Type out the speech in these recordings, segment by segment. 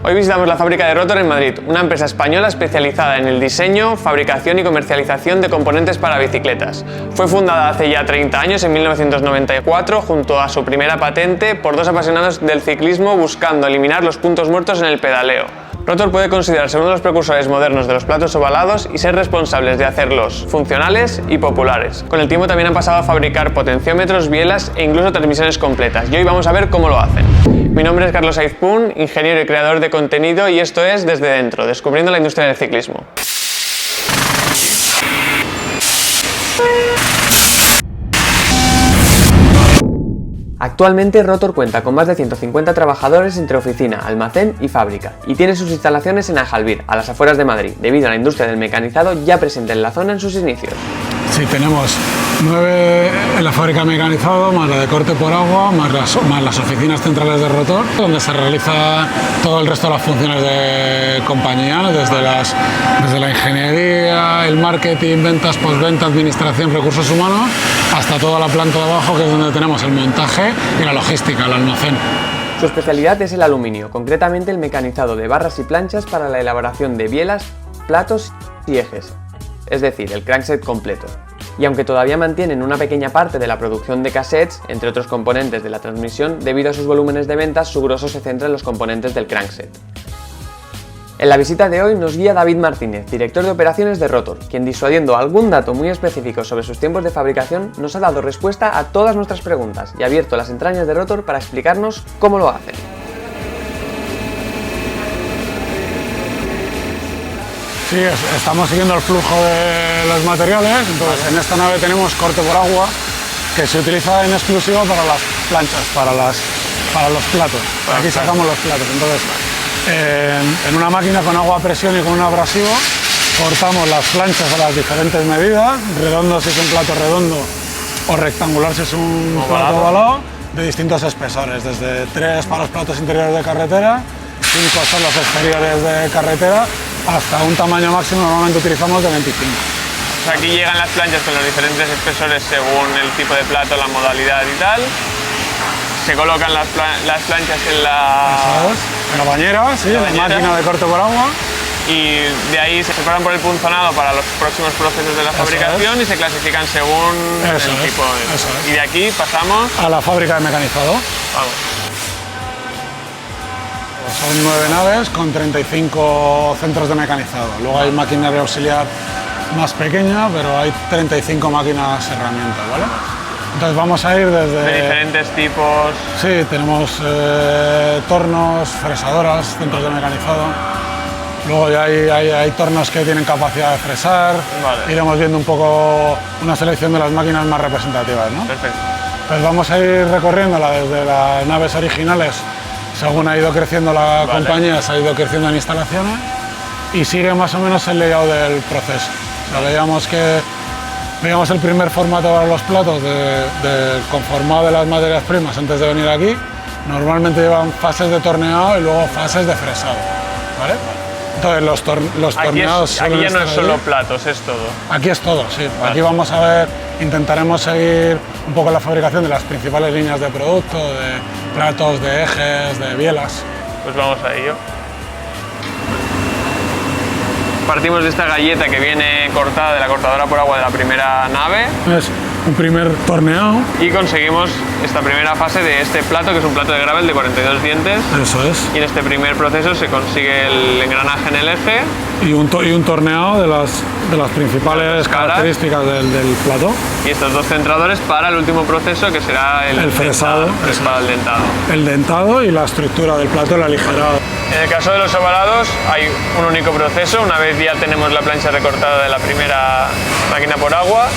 Hoy visitamos la fábrica de Rotor en Madrid, una empresa española especializada en el diseño, fabricación y comercialización de componentes para bicicletas. Fue fundada hace ya 30 años, en 1994, junto a su primera patente, por dos apasionados del ciclismo buscando eliminar los puntos muertos en el pedaleo. Rotor puede considerarse uno de los precursores modernos de los platos ovalados y ser responsables de hacerlos funcionales y populares. Con el tiempo también han pasado a fabricar potenciómetros, bielas e incluso transmisiones completas, y hoy vamos a ver cómo lo hacen. Mi nombre es Carlos Aizpún, ingeniero y creador de contenido, y esto es Desde Dentro, descubriendo la industria del ciclismo. Actualmente Rotor cuenta con más de 150 trabajadores entre oficina, almacén y fábrica, y tiene sus instalaciones en Ajalbir, a las afueras de Madrid, debido a la industria del mecanizado ya presente en la zona en sus inicios. Sí, tenemos 9 en la fábrica de mecanizado, más la de corte por agua, más las oficinas centrales de Rotor, donde se realiza todo el resto de las funciones de compañía, desde la ingeniería, el marketing, ventas, postventa, administración, recursos humanos, hasta toda la planta de abajo, que es donde tenemos el montaje y la logística, el almacén. Su especialidad es el aluminio, concretamente el mecanizado de barras y planchas para la elaboración de bielas, platos y ejes, es decir, el crankset completo. Y aunque todavía mantienen una pequeña parte de la producción de cassettes, entre otros componentes de la transmisión, debido a sus volúmenes de ventas, su grosso se centra en los componentes del crankset. En la visita de hoy nos guía David Martínez, director de operaciones de Rotor, quien, disuadiendo algún dato muy específico sobre sus tiempos de fabricación, nos ha dado respuesta a todas nuestras preguntas y ha abierto las entrañas de Rotor para explicarnos cómo lo hacen. Sí, estamos siguiendo el flujo de los materiales. Entonces, en esta nave tenemos corte por agua, que se utiliza en exclusiva para las planchas, para los platos. Aquí sacamos los platos. Entonces, en una máquina con agua a presión y con un abrasivo, cortamos las planchas a las diferentes medidas, redondo si es un plato redondo o rectangular si es un plato ovalado, de distintos espesores, desde 3 para los platos interiores de carretera, 5 son los exteriores de carretera, hasta un tamaño máximo normalmente utilizamos de 25. O sea, aquí llegan las planchas con los diferentes espesores según el tipo de plato, la modalidad y tal. Se colocan las planchas en la bañera, sí, en la máquina de corte por agua. Y de ahí se separan por el punzonado para los próximos procesos de la fabricación y se clasifican según el tipo. Y de aquí pasamos a la fábrica de mecanizado. Vamos. Son 9 naves con 35 centros de mecanizado. Luego hay maquinaria auxiliar más pequeña, pero hay 35 máquinas herramientas, ¿vale? Entonces vamos a ir desde... De diferentes tipos. Sí, tenemos tornos, fresadoras, centros de mecanizado. Luego ya hay tornos que tienen capacidad de fresar. Vale. Iremos viendo un poco una selección de las máquinas más representativas, ¿no? Perfecto. Pues vamos a ir recorriéndola desde las naves originales. Según ha ido creciendo la compañía, se ha ido creciendo en instalaciones y sigue más o menos el layout del proceso. O sea, veíamos el primer formato para los platos del conformado de las materias primas antes de venir aquí. Normalmente llevan fases de torneado y luego fases de fresado, ¿vale? Entonces los torneados... Aquí ya no es solo platos, es todo. Aquí es todo, sí. Vale. Aquí vamos a ver, intentaremos seguir un poco la fabricación de las principales líneas de producto, de platos, de ejes, de bielas. Pues vamos a ello. Partimos de esta galleta que viene cortada de la cortadora por agua de la primera nave. Es un primer torneado. Y conseguimos esta primera fase de este plato, que es un plato de gravel de 42 dientes. Eso es. Y en este primer proceso se consigue el engranaje en el eje. Y un torneado de las principales características del plato. Y estos dos centradores para el último proceso, que será el fresado. El dentado. El dentado y la estructura del plato, el aligerado. En el caso de los ovalados hay un único proceso. Una vez ya tenemos la plancha recortada de la primera máquina por agua,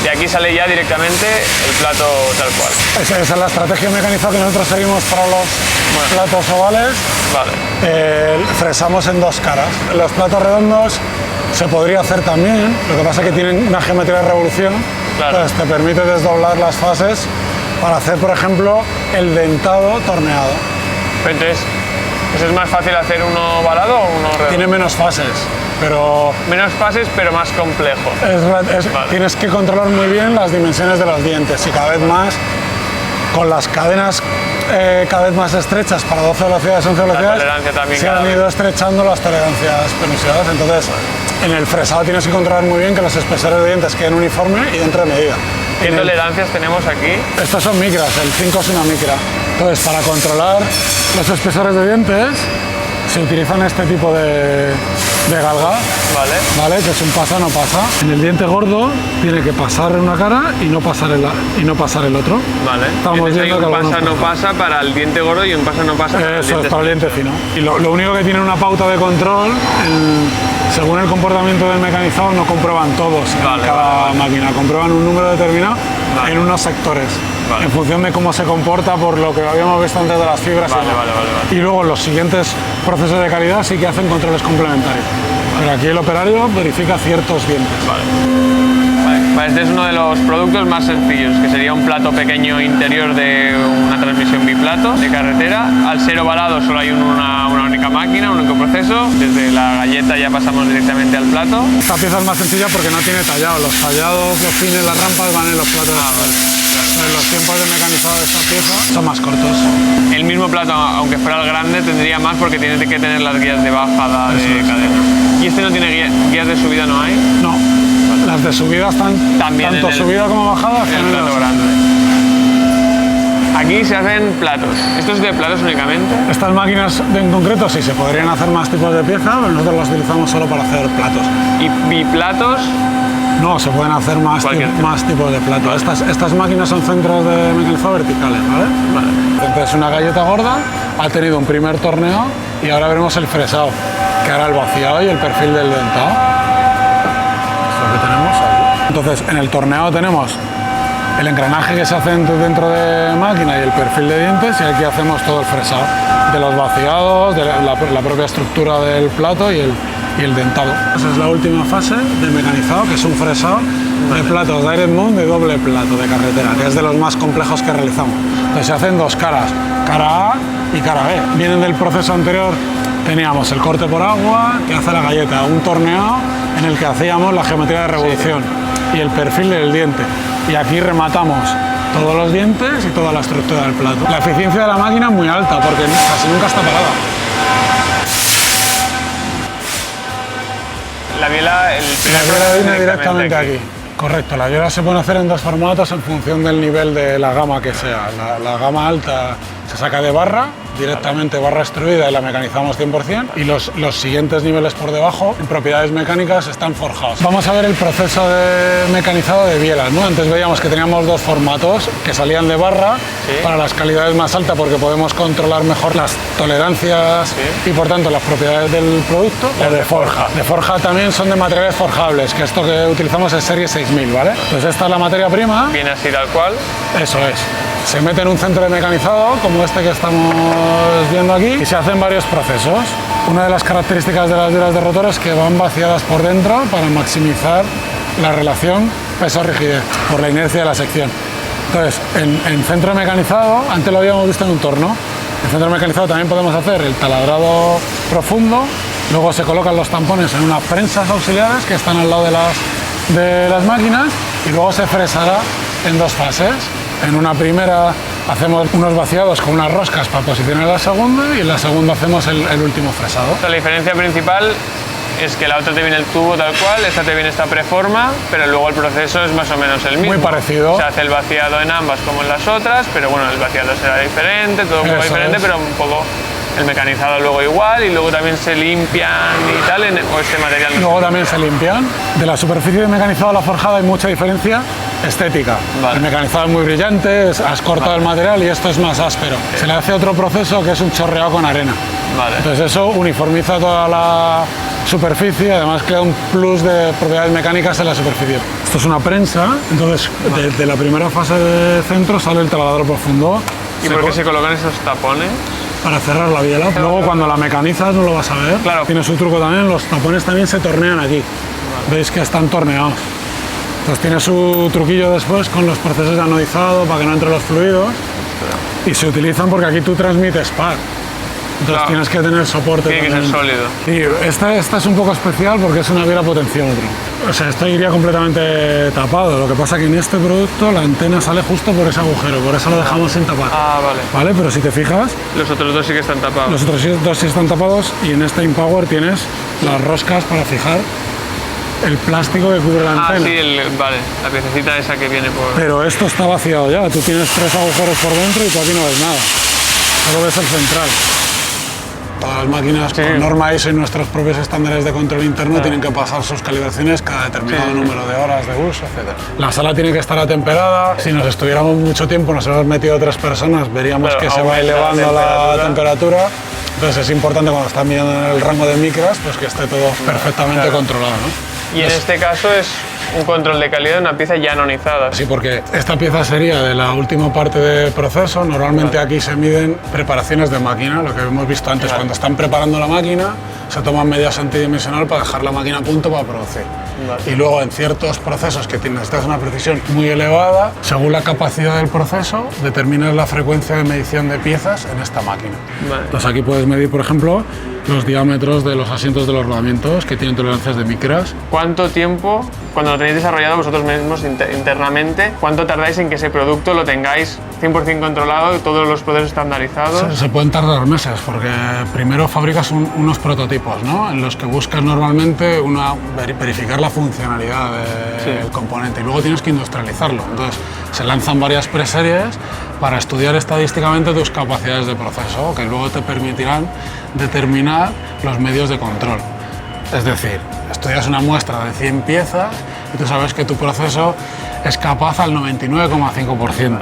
de aquí sale ya directamente el plato tal cual. Esa es la estrategia mecanizada que nosotros seguimos para los platos ovales. Vale. Fresamos en dos caras. Los platos redondos se podría hacer también, lo que pasa es que tienen una geometría de revolución. Claro. Entonces te permite desdoblar las fases para hacer, por ejemplo, el dentado torneado. Pero entonces, ¿es más fácil hacer uno ovalado o uno redondo? Tiene menos fases, pero... Menos fases, pero más complejo. Vale. Tienes que controlar muy bien las dimensiones de los dientes y cada vez más con las cadenas cada vez más estrechas para 12 velocidades, 11 velocidades, tolerancia también se han cada ido vez. estrechando las tolerancias permisivas. Entonces, en el fresado tienes que controlar muy bien que los espesores de dientes queden uniformes y dentro de medida. ¿Qué tolerancias tenemos aquí? Estos son micras, el 5 es una micra. Entonces, para controlar los espesores de dientes, se utilizan este tipo de galga, ¿vale? Que es un pasa, no pasa. En el diente gordo tiene que pasar en una cara y no pasar el otro. Vale. Estamos Entonces hay viendo un que algunos pasa no pasa para el diente gordo y un pasa no pasa para el Eso diente es para el diente fino. fino. Y lo único que tiene una pauta de control, según el comportamiento del mecanizado, no comprueban todos en cada máquina, comprueban un número determinado en unos sectores. En función de cómo se comporta, por lo que habíamos visto antes de las fibras. Vale. Y luego los siguientes procesos de calidad sí que hacen controles complementarios. Pero aquí el operario verifica ciertos dientes. Vale, este es uno de los productos más sencillos, que sería un plato pequeño interior de una transmisión biplato de carretera. Al ser ovalado solo hay una única máquina, un único proceso. Desde la galleta ya pasamos directamente al plato. Esta pieza es más sencilla porque no tiene tallado. Los tallados, los fines, las rampas van en los platos. Los tiempos de mecanizado de esta pieza son más cortos. El mismo plato, aunque fuera el grande, tendría más porque tiene que tener las guías de bajada de cadena. ¿Y este no tiene guías de subida, no hay? No. Las de subida están también tanto subida como bajada en el plato grande. Aquí se hacen platos. ¿Esto es de platos únicamente? Estas máquinas en concreto sí se podrían hacer más tipos de pieza, pero nosotros las utilizamos solo para hacer platos. ¿Y biplatos? No, se pueden hacer más tipos de platos. Estas máquinas son centros de mecanizado verticales, ¿vale? Entonces una galleta gorda ha tenido un primer torneo y ahora veremos el fresado, que hará el vaciado y el perfil del dentado. Esto es lo que tenemos ahí. Entonces en el torneado tenemos el engranaje que se hace dentro de máquina y el perfil de dientes, y aquí hacemos todo el fresado de los vaciados, de la propia estructura del plato y el dentado. Esa es la última fase del mecanizado, que es un fresado de platos de Direct Mount de doble plato de carretera, que es de los más complejos que realizamos. Entonces se hacen dos caras, cara A y cara B. Vienen del proceso anterior, teníamos el corte por agua que hace la galleta, un torneado en el que hacíamos la geometría de revolución y el perfil del diente. Y aquí rematamos todos los dientes y toda la estructura del plato. La eficiencia de la máquina es muy alta porque casi nunca está parada. La biela viene directamente aquí. Correcto, la biela se puede hacer en dos formatos en función del nivel de la gama que sea. La gama alta se saca de barra, directamente barra extruida, y la mecanizamos 100%, y los siguientes niveles por debajo, en propiedades mecánicas, están forjados. Vamos a ver el proceso de mecanizado de bielas, ¿no? Antes veíamos que teníamos dos formatos que salían de barra para las calidades más altas, porque podemos controlar mejor las tolerancias y por tanto las propiedades del producto, o de forja. De forja también son de materiales forjables, que esto que utilizamos es serie 6000, ¿vale? Pues esta es la materia prima. Viene así tal cual. Eso es. Se mete en un centro de mecanizado, como este que estamos viendo aquí, y se hacen varios procesos. Una de las características de las bielas de rotor es que van vaciadas por dentro para maximizar la relación peso-rigidez, por la inercia de la sección. Entonces, en centro mecanizado, antes lo habíamos visto en un torno, en centro mecanizado también podemos hacer el taladrado profundo, luego se colocan los tampones en unas prensas auxiliares que están al lado de las máquinas, y luego se fresará en dos fases. En una primera hacemos unos vaciados con unas roscas para posicionar la segunda, y en la segunda hacemos el último fresado. La diferencia principal es que la otra te viene el tubo tal cual, esta te viene esta preforma, pero luego el proceso es más o menos el mismo. Muy parecido. Se hace el vaciado en ambas como en las otras, pero bueno, el vaciado será diferente, todo un poco diferente, pero un poco el mecanizado luego igual, y luego también se limpian y tal, o este material no. Luego también se limpian. De la superficie de mecanizado a la forjada hay mucha diferencia estética. El mecanizado es muy brillante, has cortado el material, y esto es más áspero. Se le hace otro proceso que es un chorreado con arena. Entonces eso uniformiza toda la superficie, además crea un plus de propiedades mecánicas en la superficie. Esto es una prensa, entonces de la primera fase de centro sale el taladro profundo. ¿Y por qué se colocan esos tapones? Para cerrar la biela. Luego cuando la mecanizas no lo vas a ver. Claro. Tiene su truco también, los tapones también se tornean aquí. Veis que están torneados. Entonces tiene su truquillo después con los procesos de anodizado para que no entren los fluidos. Y se utilizan porque aquí tú transmites par. Entonces Claro. tienes que tener soporte. Tiene que ser también. sólido. Y esta es un poco especial porque es una biela potenciómetro. O sea, esto iría completamente tapado. Lo que pasa que en este producto la antena sale justo por ese agujero, por eso lo dejamos sin tapar. Ah, vale. ¿Vale? Pero si te fijas, Los otros dos sí que están tapados. los otros dos sí están tapados y en este Impower tienes las roscas para fijar el plástico que cubre la Ah, antena. sí, vale, la piececita esa que viene por... Pero esto está vaciado ya. Tú tienes 3 agujeros por dentro y tú aquí no ves nada. Solo ves el central. Todas las máquinas con norma ISO y nuestros propios estándares de control interno tienen que pasar sus calibraciones cada determinado número de horas de uso, etc. La sala tiene que estar atemperada. Si nos estuviéramos mucho tiempo, nos hemos metido 3 personas, veríamos Claro, que se va aumenta la elevando la temperatura. temperatura. Entonces es importante cuando están mirando en el rango de micras, pues que esté todo perfectamente controlado, ¿no? Y en este caso es un control de calidad de una pieza ya anonizada. Sí, porque esta pieza sería de la última parte de proceso. Normalmente aquí se miden preparaciones de máquina, lo que hemos visto antes. Cuando están preparando la máquina, se toman medidas antidimensional para dejar la máquina a punto para producir. Y luego en ciertos procesos que necesitas una precisión muy elevada, según la capacidad del proceso, determinas la frecuencia de medición de piezas en esta máquina. Vale. Entonces aquí puedes medir, por ejemplo, los diámetros de los asientos de los rodamientos que tienen tolerancias de micras. ¿Cuánto tiempo, cuando lo tenéis desarrollado vosotros mismos internamente, cuánto tardáis en que ese producto lo tengáis 100% controlado y todos los procesos estandarizados? Se pueden tardar meses porque primero fabricas unos prototipos, ¿no? En los que buscas normalmente verificar la funcionalidad del componente y luego tienes que industrializarlo. Entonces se lanzan varias preseries para estudiar estadísticamente tus capacidades de proceso, que luego te permitirán determinar los medios de control. Es decir, estudias una muestra de 100 piezas y tú sabes que tu proceso es capaz al 99,5%.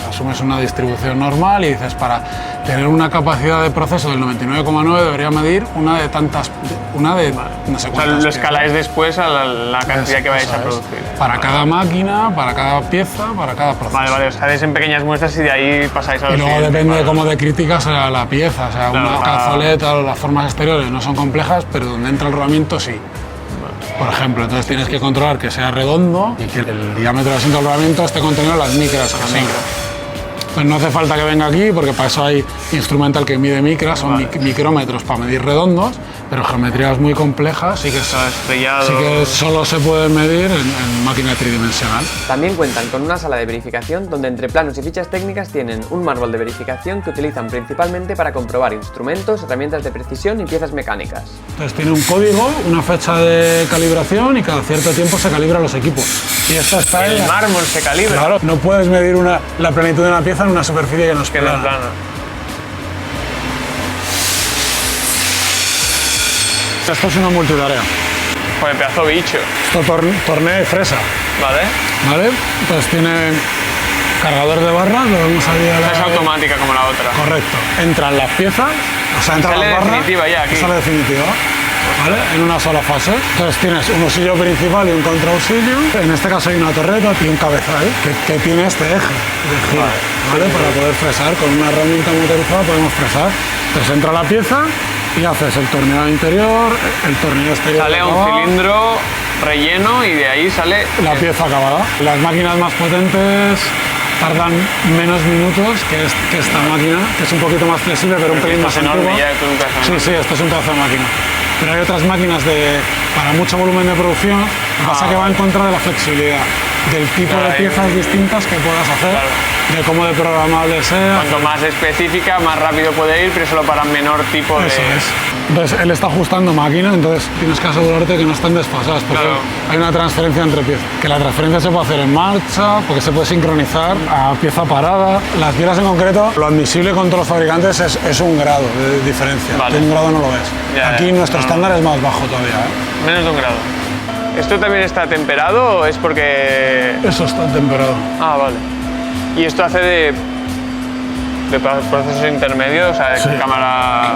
Asumes una distribución normal y dices, para tener una capacidad de proceso del 99,9 debería medir una de no sé O sea, cuántas. lo escaláis después a la cantidad que vais a producir. Para cada máquina, para cada pieza, para cada proceso. Vale, vale, os hacéis en pequeñas muestras y de ahí pasáis a Y los luego siguientes. depende de cómo de crítica sea la pieza. O sea, Claro, una cazoleta o las formas exteriores no son complejas, pero donde entra el rodamiento sí. Por ejemplo, entonces tienes que controlar que sea redondo y que el diámetro del asiento del rodamiento esté contenido en las micras. Pues no hace falta que venga aquí porque para eso hay instrumental que mide micras, son micrómetros para medir redondos, pero geometrías muy complejas sí que, Estrellado. sí que solo se pueden medir en máquina tridimensional. También cuentan con una sala de verificación donde entre planos y fichas técnicas tienen un mármol de verificación que utilizan principalmente para comprobar instrumentos, herramientas de precisión y piezas mecánicas. Entonces tiene un código, una fecha de calibración y cada cierto tiempo se calibran los equipos. Y esto está El en mármol se calibra. Claro, no puedes medir la plenitud de una pieza en una superficie que no es Que no es plana. plano. Esto es una multitarea. Joder, pedazo bicho. Esto tornea y fresa, ¿Vale? ¿vale? Entonces tiene cargador de barras, lo vemos ahí a Es automática como la otra. Correcto. Entran las piezas, o sea, entran Sale las barras. definitiva ya aquí. Sale definitiva. ¿Vale? En una sola fase. Entonces tienes un usillo principal y un contrausilio. En este caso hay una torreta y un cabezal que tiene este eje de giro, ¿vale? Para poder fresar. Con una herramienta motorizada podemos fresar. Entonces entra la pieza y haces el torneo interior, el torneo exterior. Sale un acabado, cilindro relleno y de ahí sale la pieza acabada. Las máquinas más potentes tardan menos minutos que esta máquina, que es un poquito más flexible, pero un pelín más es enorme antigua. ya, tú nunca sabes. Sí, sí, esto es un pedazo de máquina. Pero hay otras máquinas para mucho volumen de producción, lo que pasa que va en contra de la flexibilidad, del tipo Claro, de piezas distintas que puedas hacer, de cómo de programable sea. Cuanto más específica, más rápido puede ir, pero solo para menor tipo de... Eso es. Entonces él está ajustando máquina, entonces tienes que asegurarte que no estén desfasadas, porque Claro. hay una transferencia entre piezas. Que la transferencia se puede hacer en marcha, porque se puede sincronizar a pieza parada. Las bielas en concreto, lo admisible con todos los fabricantes es un grado de diferencia. Vale. Un grado no lo ves. Ya, Aquí ya. nuestro No. estándar es más bajo todavía. ¿eh? Menos de un grado. ¿Esto también está temperado o es porque...? Eso está temperado. Ah, vale. ¿Y esto hace de procesos intermedios? O sea, de Sí. cámara...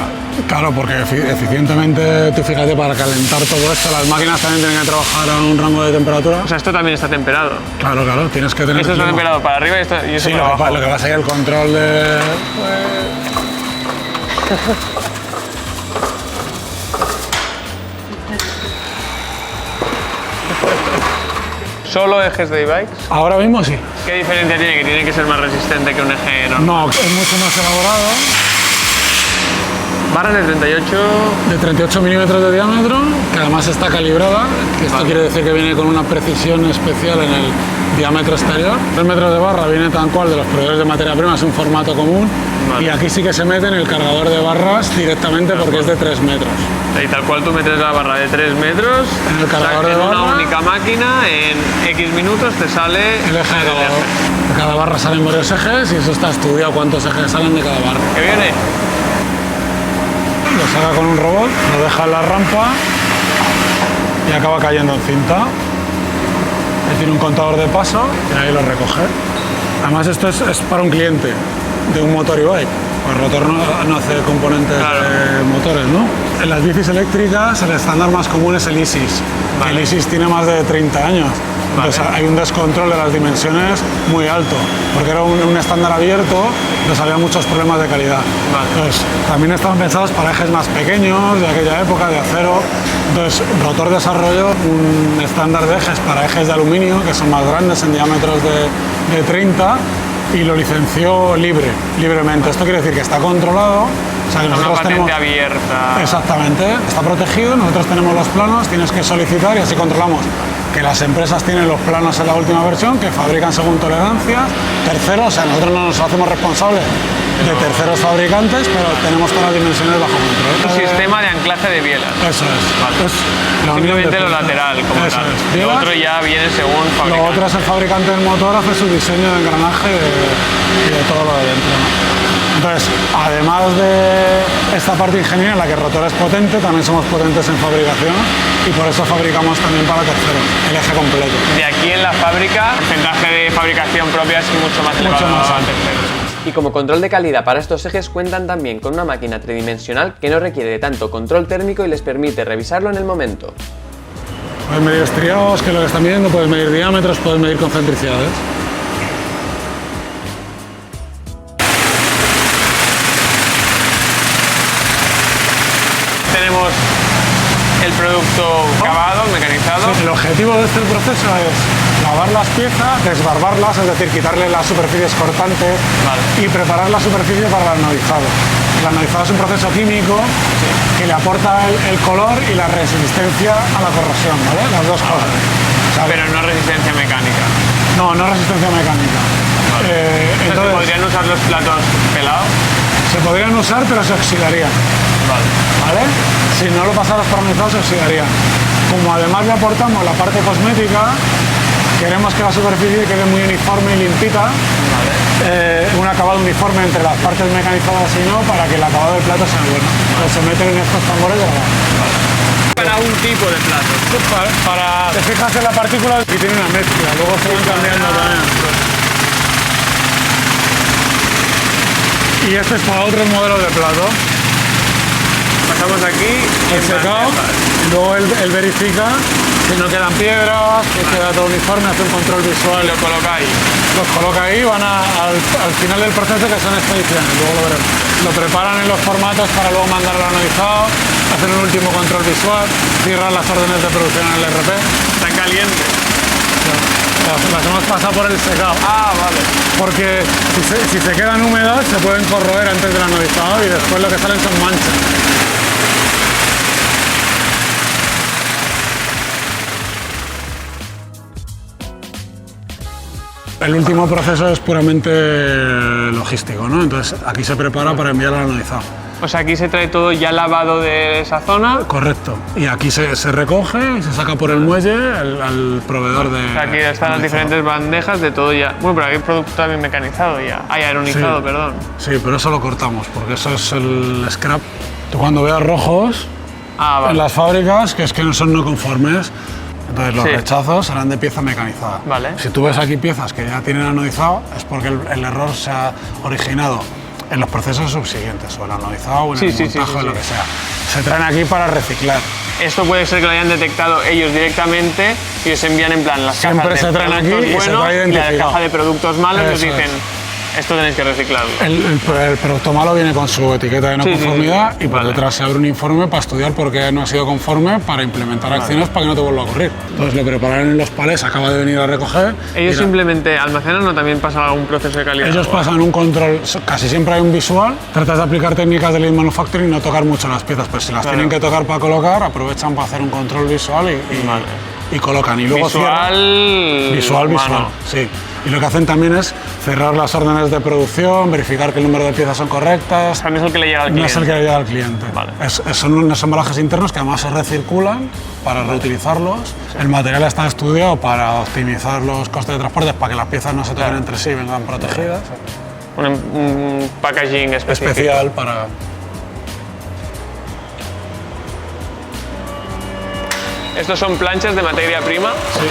Claro, porque eficientemente, tú fíjate, para calentar todo esto, las máquinas también tienen que trabajar a un rango de temperatura. O sea, esto también está temperado. Claro, claro, tienes que tener... Esto está clima. temperado para arriba y esto Sí, para abajo. lo que pasa es que el control de... ¿Solo ejes de e-bikes? Ahora mismo sí. ¿Qué diferencia tiene? ¿Que tiene que ser más resistente que un eje normal? No, es mucho más elaborado. Barra de 38... de 38 milímetros de diámetro, que además está calibrada, que esto quiere decir que viene con una precisión especial en el diámetro exterior. 3 metros de barra viene tal cual de los proveedores de materia prima, es un formato común. Y aquí sí que se mete en el cargador de barras directamente porque es de 3 metros. Y tal cual tú metes la barra de 3 metros en el cargador de barra, en una única máquina, en X minutos te sale el eje de cargador. De cada barra salen varios ejes y eso está estudiado cuántos ejes salen de cada barra. ¿Qué viene? Lo saca con un robot, lo deja en la rampa y acaba cayendo en cinta. Ahí tiene un contador de paso y ahí lo recoge. Además esto es para un cliente de un motor e-bike. Pues Rotor no hace componentes de motores, ¿no? En las bicis eléctricas el estándar más común es el ISIS. El ISIS tiene más de 30 años. Entonces hay un descontrol de las dimensiones muy alto, porque era un estándar abierto, entonces había muchos problemas de calidad. Entonces, también estaban pensados para ejes más pequeños, de aquella época, de acero. Entonces, Rotor desarrolló un estándar de ejes para ejes de aluminio, que son más grandes, en diámetros de 30, y lo licenció libremente. Esto quiere decir que está controlado, o sea que nosotros tenemos abierta. Exactamente, está protegido, nosotros tenemos los planos, tienes que solicitar y así controlamos que las empresas tienen los planos en la última versión, que fabrican según tolerancias. Terceros, o sea, nosotros no nos hacemos responsables de terceros fabricantes, pero tenemos todas las dimensiones bajo control. Un sistema de anclaje de bielas. Eso es. Simplemente lo lateral, como eso tal. Es. Lo otro ya viene según fabricante. Lo otro es el fabricante del motor, hace su diseño de engranaje y de todo lo de dentro. Entonces, además de esta parte de ingeniería en la que Rotor es potente, también somos potentes en fabricación y por eso fabricamos también para terceros, el eje completo. De aquí en la fábrica, el porcentaje de fabricación propia es mucho más elevado a terceros. Y como control de calidad para estos ejes cuentan también con una máquina tridimensional que no requiere de tanto control térmico y les permite revisarlo en el momento. Puedes medir estriados, que es lo que están midiendo, puedes medir diámetros, puedes medir concentricidades. Tenemos el producto acabado, mecanizado. El objetivo de este proceso es lavar las piezas, desbarbarlas, es decir, quitarle las superficies cortantes y preparar la superficie para el anodizado. El anodizado es un proceso químico que le aporta el color y la resistencia a la corrosión, ¿vale? Las dos cosas. Pero no resistencia mecánica. No, no resistencia mecánica. Entonces, ¿se podrían usar los platos pelados? Se podrían usar, pero se oxidarían. ¿Vale? Si no lo pasaras por anodizado, se oxidarían. Como además le aportamos la parte cosmética, queremos que la superficie quede muy uniforme y limpita. Un acabado uniforme entre las partes mecanizadas y no, para que el acabado del plato sea bueno. Entonces se meten en estos tambores de lavado. Para un tipo de plato. Te fijas en la partícula y tiene una mezcla, luego se van cambiando también. Y este es para otros modelos de plato. Pasamos aquí El secado, luego él verifica si no quedan piedras, que queda todo uniforme, hace un control visual. y lo colocáis. Los coloca ahí, van al final del proceso, que son expediciones, luego lo veremos. Lo preparan en los formatos para luego mandarlo analizado, hacen un último control visual, cierran las órdenes de producción en el RP. Está caliente. Las hemos pasado por el secado. Ah, vale. Porque si se quedan húmedas se pueden corroer antes del anodizado y después lo que salen son manchas. El último proceso es puramente logístico, ¿no? Entonces aquí se prepara para enviar al anodizado. O sea, aquí se trae todo ya lavado de esa zona. Correcto. Y aquí se recoge y se saca por el muelle al proveedor de... O sea, aquí están las diferentes bandejas de todo ya. Bueno, pero aquí hay producto también mecanizado ya. Hay aeronizado, Sí. perdón. Sí, pero eso lo cortamos, porque eso es el scrap. Tú cuando veas rojos en las fábricas, que es que son no conformes, entonces los rechazos serán de pieza mecanizada. Vale. Si tú ves aquí piezas que ya tienen anodizado, es porque el error se ha originado en los procesos subsiguientes, o el anodizado o en el montaje, lo que sea. Se traen aquí para reciclar. Esto puede ser que lo hayan detectado ellos directamente y os envían en plan las Siempre cajas de se traen aquí productos y se buenos trae y la identificado. caja de productos malos y os Eso dicen Esto tenéis que reciclarlo. El producto malo viene con su etiqueta de no conformidad y por detrás se abre un informe para estudiar por qué no ha sido conforme, para implementar acciones para que no te vuelva a ocurrir. Entonces lo preparan en los palés, acaba de venir a recoger. ¿Ellos simplemente almacenan o también pasan algún proceso de calidad? Ellos pasan un control, casi siempre hay un visual, tratas de aplicar técnicas de lean manufacturing y no tocar mucho las piezas, pero si las tienen que tocar para colocar, aprovechan para hacer un control visual y colocan. Y luego visual, sí. Y lo que hacen también es cerrar las órdenes de producción, verificar que el número de piezas son correctas. O sea, no es el que le llega al cliente. No es el que le llega al cliente. Vale. Son unos embalajes internos que además se recirculan para reutilizarlos. El material está estudiado para optimizar los costes de transporte, para que las piezas no se toquen entre sí y vengan protegidas. Un packaging especial para... ¿Estos son planchas de materia prima? Sí.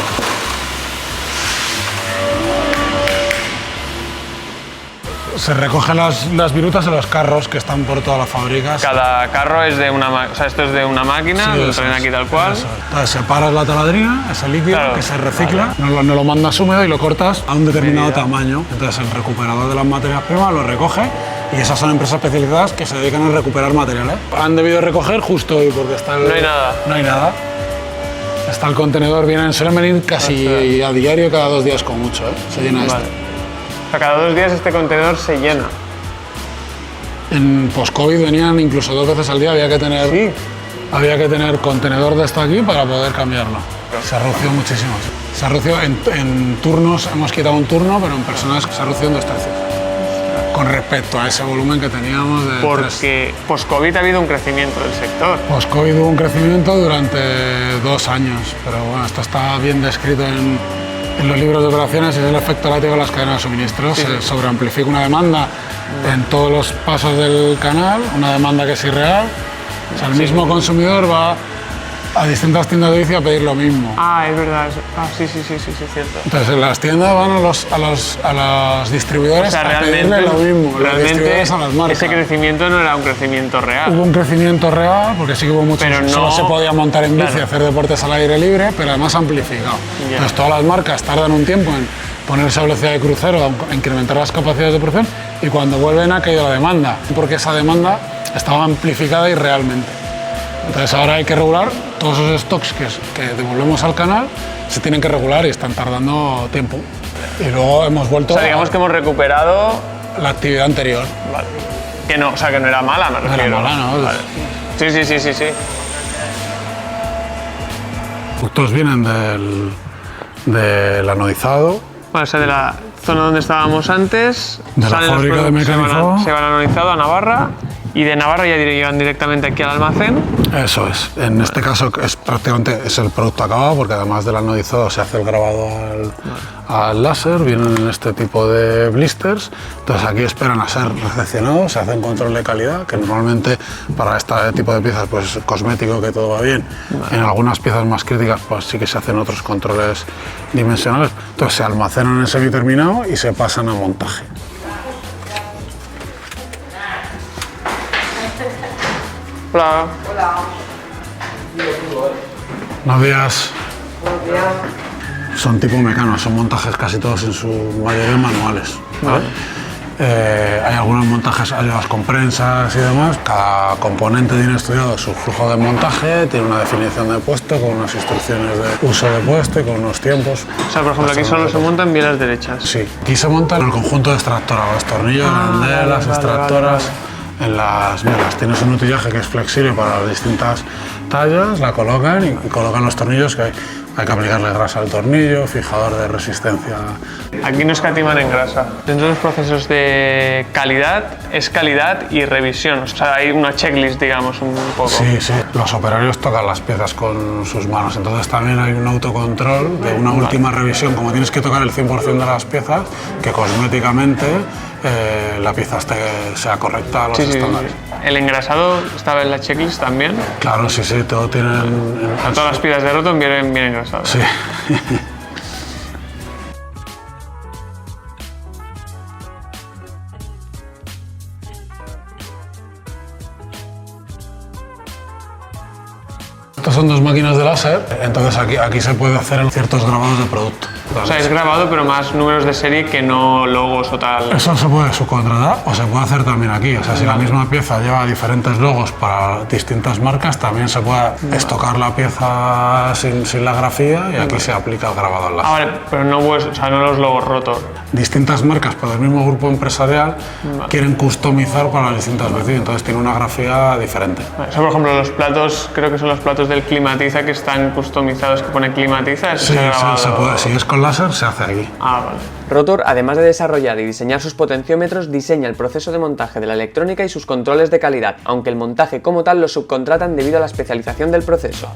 Se recogen las virutas de los carros que están por todas las fábricas. Cada carro es de una máquina, o sea, esto es de una máquina, lo traen aquí tal cual. Entonces separas la taladrina, ese líquido que se recicla, no lo mandas húmedo y lo cortas a un determinado tamaño. Entonces el recuperador de las materias primas lo recoge y esas son empresas especializadas que se dedican a recuperar materiales. Han debido recoger justo hoy porque está No hay nada. No hay nada. Está el contenedor, suelen venir casi a diario, cada 2 días con mucho, se llena esto. O sea, cada 2 días este contenedor se llena. En post-COVID venían incluso 2 veces al día, había que tener contenedor de esto aquí para poder cambiarlo. Se ha reducido muchísimo. Se ha reducido en turnos, hemos quitado un turno, pero en personas se ha reducido en 2 tercios. Con respecto a ese volumen que teníamos de... Porque post-COVID ha habido un crecimiento del sector. Post-COVID hubo un crecimiento durante 2 años, pero bueno, esto está bien descrito en los libros de operaciones. Es el efecto látigo de las cadenas de suministro. Se sobreamplifica una demanda en todos los pasos del canal, una demanda que es irreal. O sea, el mismo consumidor va a distintas tiendas de bici a pedir lo mismo. Ah, es verdad. Sí, cierto. Entonces en las tiendas van a los distribuidores, o sea, a pedirle lo mismo. Realmente a las marcas. Ese crecimiento no era un crecimiento real. Hubo un crecimiento real, porque sí que hubo mucho. Pero solo se podía montar en bici y hacer deportes al aire libre, pero además amplificado. Entonces todas las marcas tardan un tiempo en ponerse a velocidad de crucero, a incrementar las capacidades de producción, y cuando vuelven ha caído la demanda, porque esa demanda estaba amplificada y realmente. Entonces ahora hay que regular todos esos stocks que devolvemos al canal, se tienen que regular y están tardando tiempo. Y luego hemos vuelto... O sea, digamos que hemos recuperado... la actividad anterior. Vale. Que no, o sea, que no era mala, me refiero. No era mala, ¿no? Vale. Sí. Productos vienen del anodizado. Bueno, o sea, de la zona donde estábamos antes... De la fábrica de mecanizado. Se van anodizado a Navarra. Y de Navarra ya llegan directamente aquí al almacén. Eso es. En este caso es prácticamente el producto acabado, porque además del anodizado se hace el grabado al láser, vienen en este tipo de blisters. Entonces aquí esperan a ser recepcionados, se hace un control de calidad, que normalmente para este tipo de piezas pues es cosmético, que todo va bien. En algunas piezas más críticas pues sí que se hacen otros controles dimensionales. Entonces se almacenan en semiterminado y se pasan a montaje. Hola. Buenos días. Son tipo Mecano, son montajes casi todos en su mayoría manuales. ¿Vale? Hay algunos montajes ayudados con prensas y demás. Cada componente tiene estudiado su flujo de montaje, tiene una definición de puesto con unas instrucciones de uso de puesto y con unos tiempos. O sea, por ejemplo, aquí solo se montan bielas derechas. Sí, aquí se montan el conjunto de extractoras, los tornillos, las extractoras. En las bielas tienes un utillaje que es flexible para las distintas tallas, la colocan y colocan los tornillos, que hay que aplicarle grasa al tornillo, fijador de resistencia. Aquí no escatiman en grasa. Dentro de los procesos de calidad es calidad y revisión. O sea, hay una checklist, digamos, un poco. Sí. Los operarios tocan las piezas con sus manos, entonces también hay un autocontrol de una última revisión. Como tienes que tocar el 100% de las piezas, que cosméticamente la pieza sea correcta a los estándares. ¿El engrasado estaba en la checklist también? Claro, sí, todo tienen... Todas las piezas de Rotom vienen bien engrasadas. Sí. Estas son 2 máquinas de láser, entonces aquí se puede hacer ciertos grabados de producto. O sea, es grabado, pero más números de serie que no logos o tal. Eso se puede subcontratar o se puede hacer también aquí. O sea, si la misma pieza lleva diferentes logos para distintas marcas, también se puede estocar la pieza sin la grafía y aquí se aplica el grabado al láser. Vale, pero no, o sea, no los logos Rotor. Distintas marcas, pero del mismo grupo empresarial, quieren customizar para las distintas veces, entonces tiene una grafía diferente. Eso, por ejemplo, los platos, creo que son los platos del Climatiza que están customizados, que pone Climatiza. Sí, se puede. Si es con láser, se hace aquí. Ah, vale. Rotor, además de desarrollar y diseñar sus potenciómetros, diseña el proceso de montaje de la electrónica y sus controles de calidad, aunque el montaje como tal lo subcontratan debido a la especialización del proceso.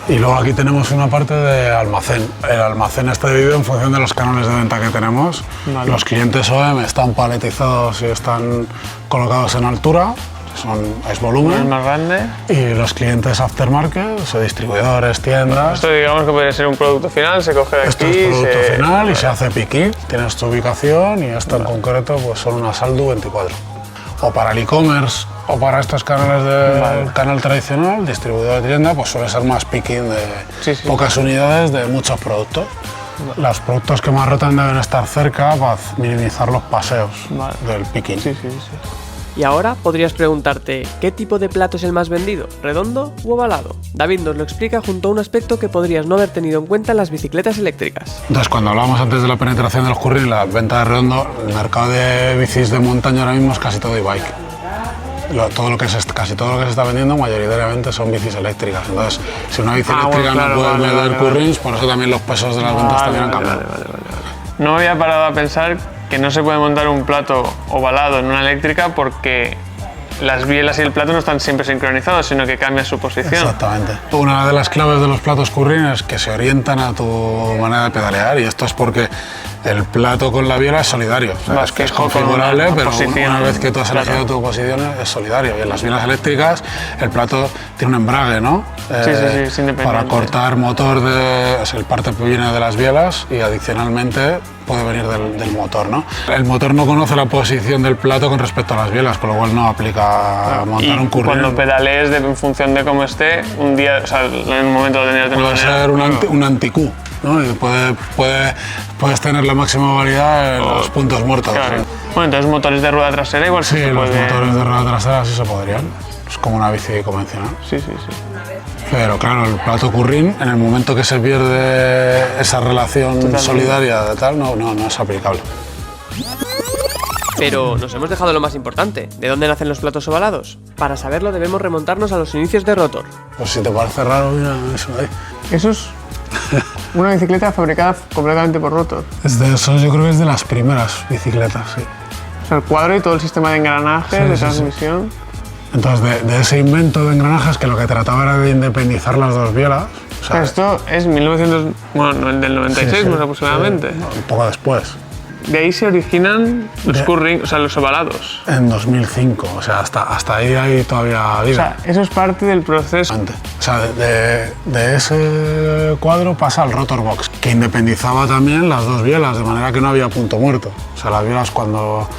Y luego aquí tenemos una parte de almacén. El almacén está dividido en función de los canales de venta que tenemos. Vale. Los clientes OEM están paletizados y están colocados en altura, es Es volumen. más grande. Y los clientes aftermarket, distribuidores, tiendas. Esto digamos que podría ser un producto final, se coge de aquí. Esto es producto se... final y se hace pick-up. Tienes tu ubicación y esto en concreto pues son una Saldu 24. O para el e-commerce o para estos canales del canal tradicional, distribuidor de tienda, pues suele ser más picking de pocas unidades de muchos productos. Los productos que más rotan deben estar cerca para minimizar los paseos del picking. Sí. Y ahora podrías preguntarte, ¿qué tipo de plato es el más vendido? ¿Redondo u ovalado? David nos lo explica junto a un aspecto que podrías no haber tenido en cuenta en las bicicletas eléctricas. Entonces, cuando hablábamos antes de la penetración de los currings y la venta de redondo, el mercado de bicis de montaña ahora mismo es casi todo e-bike. Casi todo lo que se está vendiendo mayoritariamente son bicis eléctricas. Entonces, si una bici eléctrica no puede vender currings, por eso también los pesos de las ventas también han cambiado. No me había parado a pensar que no se puede montar un plato ovalado en una eléctrica porque las bielas y el plato no están siempre sincronizados, sino que cambia su posición. Exactamente. Una de las claves de los platos curring es que se orientan a tu manera de pedalear, y esto es porque el plato con la biela es solidario. O sea, es configurable, pero una vez que tú has elegido tu posición es solidario. Y en las bielas eléctricas el plato tiene un embrague, ¿no? Sí, es independiente. Para cortar motor, el parte viene de las bielas y adicionalmente puede venir del motor, ¿no? El motor no conoce la posición del plato con respecto a las bielas, con lo cual no aplica montar un curring. Cuando pedalees, en función de cómo esté, un día, o sea, en un momento lo tendrías de puede ser un anti-Q, ¿no? Y puedes tener la máxima variedad en los puntos muertos. Claro. Bueno, entonces motores de rueda trasera igual sí se puede. Sí, los motores de rueda trasera sí se podrían. Es como una bici convencional. Sí. Pero claro, el plato curring, en el momento que se pierde esa relación solidaria de tal, no es aplicable. Pero nos hemos dejado lo más importante, ¿de dónde nacen los platos ovalados? Para saberlo debemos remontarnos a los inicios de Rotor. Pues si te parece raro, mira eso ahí. Eso es una bicicleta fabricada completamente por Rotor. Es de eso, yo creo que es de las primeras bicicletas, sí. O sea, el cuadro y todo el sistema de engranajes, de transmisión. Entonces, de ese invento de engranajes, que lo que trataba era de independizar las dos bielas. O sea, esto es del 96 más aproximadamente. Un poco después. De ahí se originan los curring, o sea, los ovalados. En 2005, o sea, hasta ahí hay todavía vida. O sea, eso es parte del proceso. O sea, de ese cuadro pasa al Rotor Box, que independizaba también las dos bielas, de manera que no había punto muerto. O sea, las bielas cuando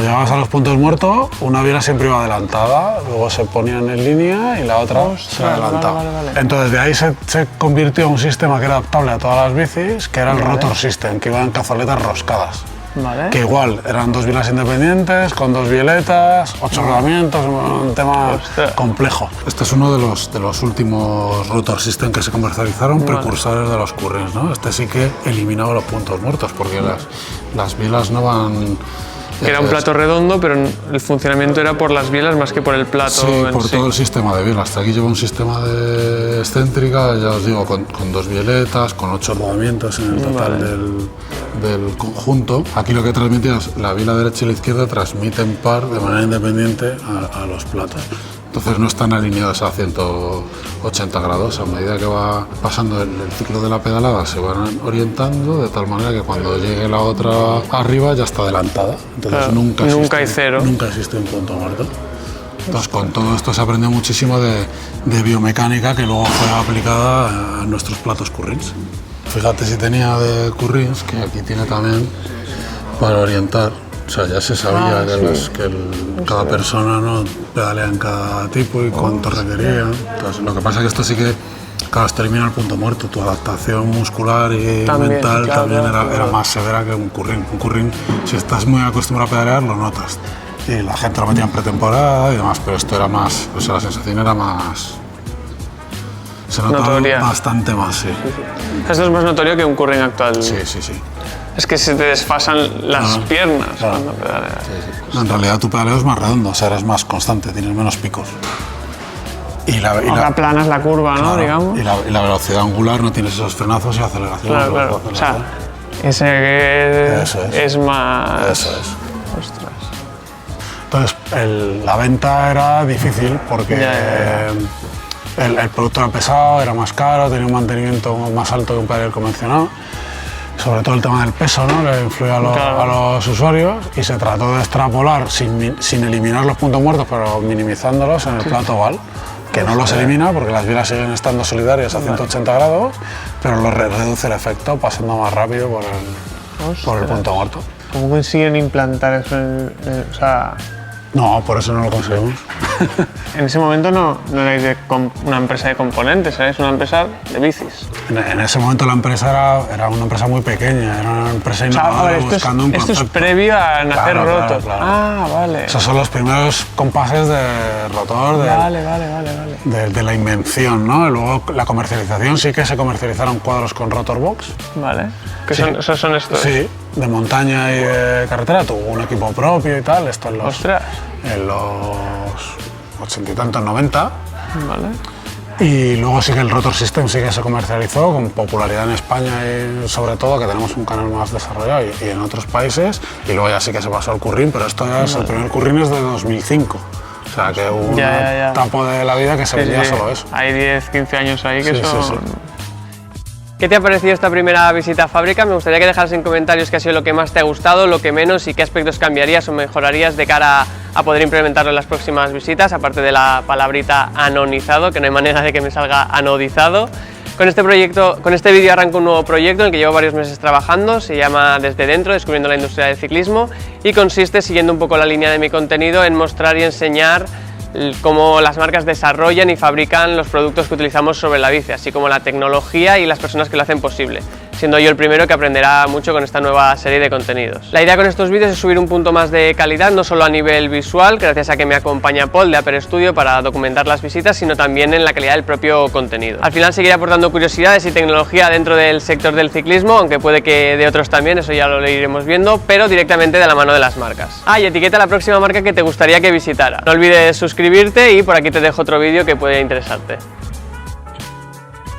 llegabas a los puntos muertos, una biela siempre iba adelantada, luego se ponían en línea y la otra se adelantaba. Vale. Entonces de ahí se convirtió en un sistema que era adaptable a todas las bicis, que era el Rotor System, que iba en cazoletas roscadas. Vale. Que igual eran dos bielas independientes, con dos bieletas, 8 rodamientos, un tema complejo. Este es uno de los últimos Rotor System que se comercializaron, precursores de los currings, ¿no? Este sí que eliminaba los puntos muertos, porque las bielas no van... Que era un plato redondo, pero el funcionamiento era por las bielas más que por el plato. Sí, por todo el sistema de bielas. Hasta aquí lleva un sistema de excéntrica, ya os digo, con dos bieletas, con 8 rodamientos en el total del conjunto. Aquí lo que transmitía es la biela derecha y la izquierda transmiten par de manera independiente a los platos. Entonces no están alineados a 180 grados. A medida que va pasando el ciclo de la pedalada se van orientando de tal manera que cuando llegue la otra arriba ya está adelantada. Entonces nunca hay cero. Nunca existe un punto muerto. Entonces con todo esto se aprendió muchísimo de biomecánica que luego fue aplicada a nuestros platos currings. Fíjate si tenía de currings, que aquí tiene también para orientar. O sea, ya se sabía cada persona, ¿no?, pedalea en cada tipo y cuánto requería. Entonces, lo que pasa es que esto sí que, claro, esto elimina el punto muerto. Tu adaptación muscular y mental también era más severa que un currín. Un currín, si estás muy acostumbrado a pedalear, lo notas. Y la gente lo metía en pretemporada y demás, pero esto era más, o sea, la sensación era más... Se notaba bastante más, sí. Esto es más notorio que un curring actual. Sí. Es que se te desfasan las piernas cuando pedaleas. Sí. En realidad tu pedaleo es más redondo, o sea, eres más constante, tienes menos picos. Ahora planas la curva, ¿no? Claro, digamos. y la velocidad angular no tienes esos frenazos y aceleraciones. Claro. O sea, ese que es más... Eso es. Ostras. Entonces, la venta era difícil porque el producto era pesado, era más caro, tenía un mantenimiento más alto que un pedaleo convencional. Sobre todo el tema del peso, ¿no?, le influye a los usuarios, y se trató de extrapolar sin eliminar los puntos muertos, pero minimizándolos en el plato oval, que no los elimina porque las bielas siguen estando solidarias a 180 grados, pero los reduce el efecto pasando más rápido por el punto muerto. ¿Cómo consiguen implantar eso? O sea... No, por eso no lo conseguimos. En ese momento no erais una empresa de componentes, erais una empresa de bicis. En ese momento la empresa era una empresa muy pequeña, era una empresa innovadora buscando un concepto. Esto es previo a nacer rotor. Claro. Ah, vale. Esos son los primeros compases de rotor de la invención, ¿no? Y luego la comercialización, sí que se comercializaron cuadros con rotor box. Vale. ¿Esos son estos? Sí, de montaña y de carretera, tuvo un equipo propio y tal, esto en los 80 y tantos, 90. Vale. Y luego sí que el Rotor System sí que se comercializó con popularidad en España y sobre todo que tenemos un canal más desarrollado y en otros países, y luego ya sí que se pasó al currín, pero esto ya es el primer currín es de 2005. O sea que hubo un etapa de la vida que se vendía solo eso. Hay 10, 15 años ahí que son... Sí. ¿Qué te ha parecido esta primera visita a fábrica? Me gustaría que dejaras en comentarios qué ha sido lo que más te ha gustado, lo que menos, y qué aspectos cambiarías o mejorarías de cara a poder implementarlo en las próximas visitas, aparte de la palabrita anonizado, que no hay manera de que me salga anodizado. Con este vídeo arranco un nuevo proyecto en el que llevo varios meses trabajando, se llama Desde Dentro, descubriendo la industria del ciclismo, y consiste, siguiendo un poco la línea de mi contenido, en mostrar y enseñar cómo las marcas desarrollan y fabrican los productos que utilizamos sobre la bici, así como la tecnología y las personas que lo hacen posible, siendo yo el primero que aprenderá mucho con esta nueva serie de contenidos. La idea con estos vídeos es subir un punto más de calidad, no solo a nivel visual, gracias a que me acompaña Paul de Aper Studio para documentar las visitas, sino también en la calidad del propio contenido. Al final seguiré aportando curiosidades y tecnología dentro del sector del ciclismo, aunque puede que de otros también, eso ya lo iremos viendo, pero directamente de la mano de las marcas. Y etiqueta a la próxima marca que te gustaría que visitara. No olvides suscribirte y por aquí te dejo otro vídeo que puede interesarte.